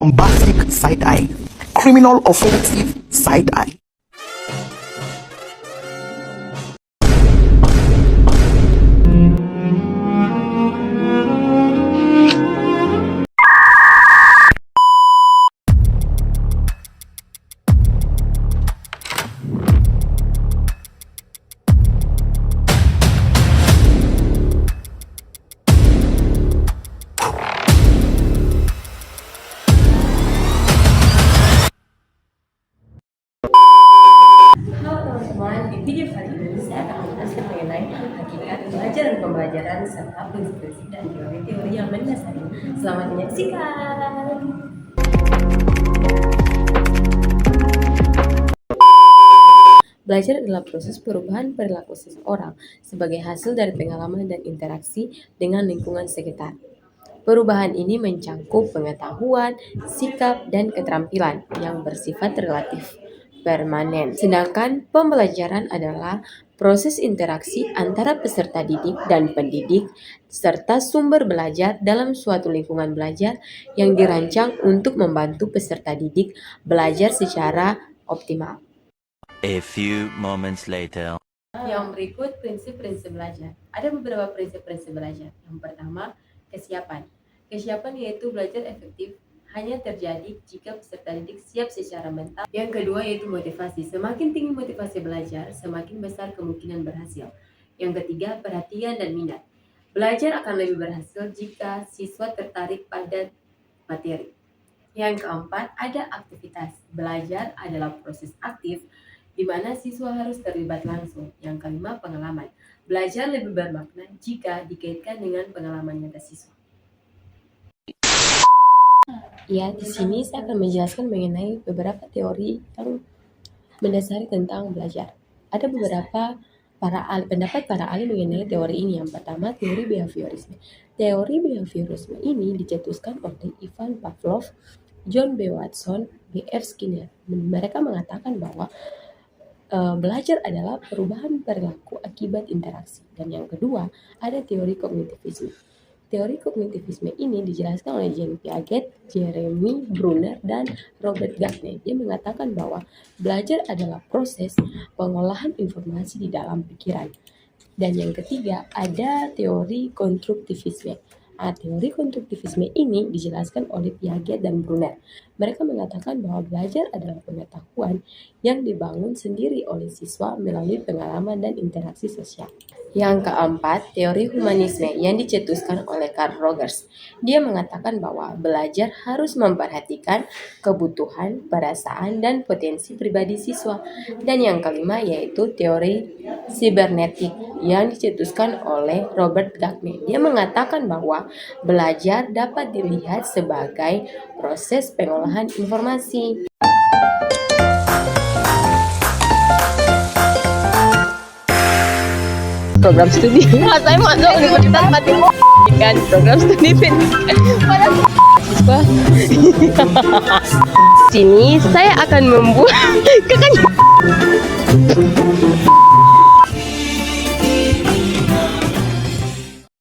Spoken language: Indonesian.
bombastic side-eye, criminal offensive side-eye. Halo teman-teman, di video kali ini saya akan menjelaskan mengenai hakikat belajar dan pembelajaran serta prinsip-prinsip dan teori-teori yang mendasari. Selamat menyaksikan. Belajar adalah proses perubahan perilaku seseorang sebagai hasil dari pengalaman dan interaksi dengan lingkungan sekitar. Perubahan ini mencangkup pengetahuan, sikap, dan keterampilan yang bersifat relatif permanen. Sedangkan pembelajaran adalah proses interaksi antara peserta didik dan pendidik serta sumber belajar dalam suatu lingkungan belajar yang dirancang untuk membantu peserta didik belajar secara optimal. A few moments later. Yang berikut prinsip-prinsip belajar. Ada beberapa prinsip-prinsip belajar. Yang pertama, kesiapan. Kesiapan yaitu belajar efektif hanya terjadi jika peserta didik siap secara mental. Yang kedua yaitu motivasi. Semakin tinggi motivasi belajar, semakin besar kemungkinan berhasil. Yang ketiga, perhatian dan minat. Belajar akan lebih berhasil jika siswa tertarik pada materi. Yang keempat, ada aktivitas. Belajar adalah proses aktif di mana siswa harus terlibat langsung. Yang kelima, pengalaman. Belajar lebih bermakna jika dikaitkan dengan pengalaman nyata siswa. Ya, di sini saya akan menjelaskan mengenai beberapa teori yang mendasari tentang belajar. Ada beberapa pendapat para ahli mengenai teori ini. Yang pertama, teori behaviorisme. Teori behaviorisme ini dicetuskan oleh Ivan Pavlov, John B. Watson, B.F. Skinner. Mereka mengatakan bahwa belajar adalah perubahan perilaku akibat interaksi. Dan yang kedua, ada teori kognitivisme. Teori kognitivisme ini dijelaskan oleh Jean Piaget, Jeremy Bruner, dan Robert Gagne. Dia mengatakan bahwa belajar adalah proses pengolahan informasi di dalam pikiran. Dan yang ketiga, ada teori konstruktivisme. Teori konstruktivisme ini dijelaskan oleh Piaget dan Bruner. Mereka mengatakan bahwa belajar adalah pengetahuan yang dibangun sendiri oleh siswa melalui pengalaman dan interaksi sosial. Yang keempat, teori humanisme yang dicetuskan oleh Carl Rogers. Dia mengatakan bahwa belajar harus memperhatikan kebutuhan, perasaan, dan potensi pribadi siswa. Dan yang kelima yaitu teori sibernetik yang dicetuskan oleh Robert Gagne. Dia mengatakan bahwa belajar dapat dilihat sebagai proses pengolahan informasi. Program studi saya masuk Universitas Mati kan program studi pendidikan pada siswa. Sini saya akan membuat